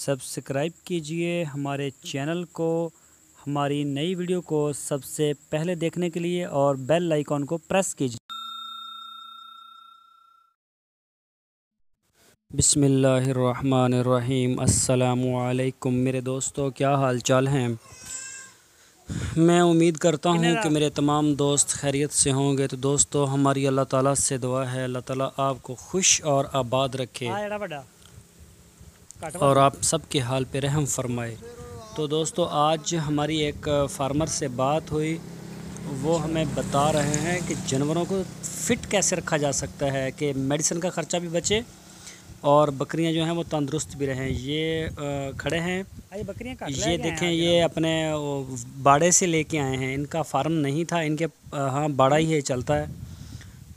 Subscribe कीजिए हमारे channel को, हमारी नई वीडियो को सबसे पहले देखने के लिए और बेल आइकॉन को प्रेस कीजिए। बिस्मिल्लाहिर्रहमानिर्रहीम। अस्सलामु अलैकुम मेरे दोस्तों, क्या हाल चाल हैं। मैं उम्मीद करता हूँ कि मेरे तमाम दोस्त खैरियत से होंगे। तो दोस्तों, हमारी अल्लाह ताला से दुआ है, अल्लाह ताला आपको खुश और आबाद रखे और आप सबके हाल पे रहम फरमाए। तो दोस्तों, आज हमारी एक फार्मर से बात हुई। वो हमें बता रहे हैं कि जानवरों को फ़िट कैसे रखा जा सकता है कि मेडिसिन का ख़र्चा भी बचे और बकरियां जो हैं वो तंदुरुस्त भी रहें। ये खड़े हैं, ये देखें, ये अपने बाड़े से लेके आए हैं। इनका फार्म नहीं था, इनके हाँ बाड़ा ही है, चलता है।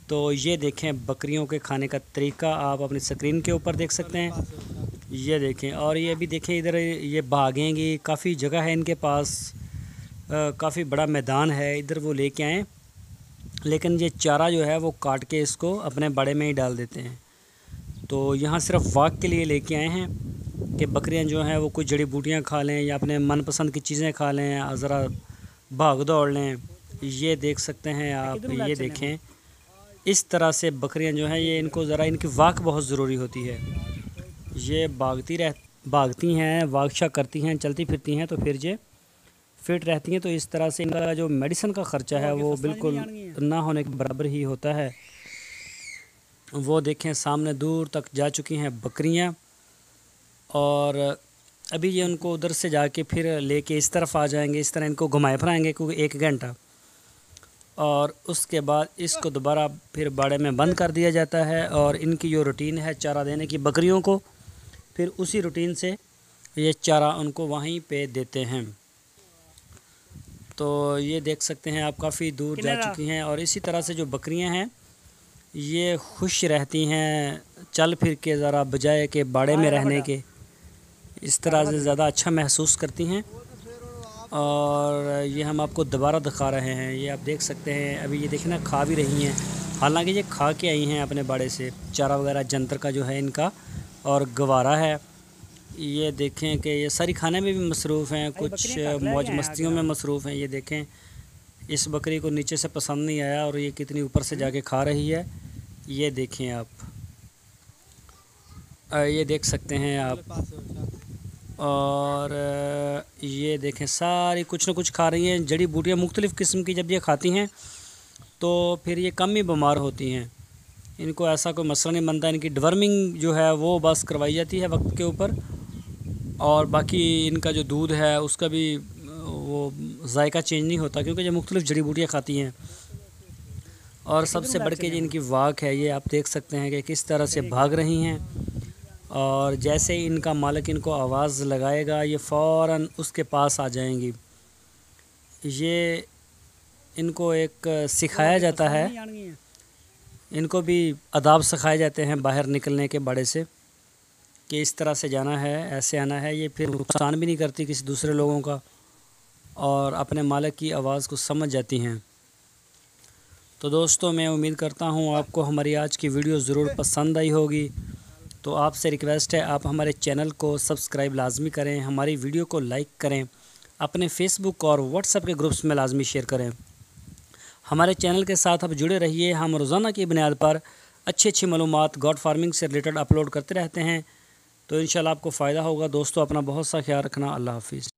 तो ये देखें बकरियों के खाने का तरीका आप अपनी स्क्रीन के ऊपर देख सकते हैं। ये देखें, और ये भी देखें, इधर ये भागेंगी, काफ़ी जगह है इनके पास, काफ़ी बड़ा मैदान है, इधर वो लेके आएँ। लेकिन ये चारा जो है वो काट के इसको अपने बाड़े में ही डाल देते हैं। तो यहाँ सिर्फ वॉक के लिए लेके आए हैं कि बकरियां जो हैं वो कुछ जड़ी बूटियाँ खा लें या अपने मनपसंद की चीज़ें खा लें, ज़रा भाग दौड़ लें। ये देख सकते हैं आप, ये देखें, इस तरह से बकरियां जो हैं ये इनको ज़रा इनकी वॉक बहुत ज़रूरी होती है। ये भागती हैं, वॉक करती हैं, चलती फिरती हैं, तो फिर ये फिट रहती हैं। तो इस तरह से इनका जो मेडिसिन का ख़र्चा है वो बिल्कुल ना होने के बराबर ही होता है। वो देखें, सामने दूर तक जा चुकी हैं बकरियां और अभी ये उनको उधर से जाके फिर लेके इस तरफ आ जाएंगे। इस तरह इनको घुमाए फिराएंगे क्योंकि 1 घंटा, और उसके बाद इसको दोबारा फिर बाड़े में बंद कर दिया जाता है। और इनकी जो रूटीन है चारा देने की बकरियों को, फिर उसी रूटीन से ये चारा उनको वहीं पे देते हैं। तो ये देख सकते हैं आप, काफ़ी दूर जा चुकी हैं। और इसी तरह से जो बकरियां हैं ये खुश रहती हैं चल फिर के, ज़रा बजाय के बाड़े में रहने के, इस तरह से ज़्यादा अच्छा महसूस करती हैं। और ये हम आपको दोबारा दिखा रहे हैं, ये आप देख सकते हैं। अभी ये देखना खा भी रही हैं, हालांकि ये खा के आई हैं अपने बाड़े से चारा वगैरह, जंतर का जो है इनका, और गवारा है। ये देखें कि ये सारी खाने में भी मसरूफ़ हैं, कुछ मौज मस्तियों में मसरूफ़ हैं। ये देखें, इस बकरी को नीचे से पसंद नहीं आया और ये कितनी ऊपर से जाके खा रही है। ये देखें आप, ये देख सकते हैं आप। और ये देखें, सारी कुछ न कुछ खा रही हैं, जड़ी बूटियाँ मुख्तलिफ़ किस्म की। जब ये खाती हैं तो फिर ये कम ही बीमार होती हैं, इनको ऐसा कोई मसला नहीं बनता। इनकी डिवर्मिंग जो है वो बस करवाई जाती है वक्त के ऊपर, और बाकी इनका जो दूध है उसका भी वो जायका चेंज नहीं होता क्योंकि ये मुख्तलिफ़ जड़ी बूटियाँ खाती हैं। और सबसे बढ़ के जो इनकी वाक है, ये आप देख सकते हैं कि किस तरह से भाग रही हैं। और जैसे ही इनका मालिक इनको आवाज़ लगाएगा ये फ़ौरन उसके पास आ जाएंगी। ये इनको एक सिखाया जाता है, इनको भी आदाब सिखाए जाते हैं बाहर निकलने के बाड़े से कि इस तरह से जाना है, ऐसे आना है। ये फिर नुकसान भी नहीं करती किसी दूसरे लोगों का और अपने मालिक की आवाज़ को समझ जाती हैं। तो दोस्तों, मैं उम्मीद करता हूँ आपको हमारी आज की वीडियो ज़रूर पसंद आई होगी। तो आपसे रिक्वेस्ट है, आप हमारे चैनल को सब्सक्राइब लाजमी करें, हमारी वीडियो को लाइक करें, अपने फेसबुक और व्हाट्सएप के ग्रुप्स में लाजमी शेयर करें। हमारे चैनल के साथ आप जुड़े रहिए। हम रोज़ाना की बुनियाद पर अच्छी मालूमात गॉड फार्मिंग से रिलेटेड अपलोड करते रहते हैं। तो इंशाल्लाह आपको फ़ायदा होगा। दोस्तों, अपना बहुत सा ख्याल रखना। अल्लाह हाफिज़।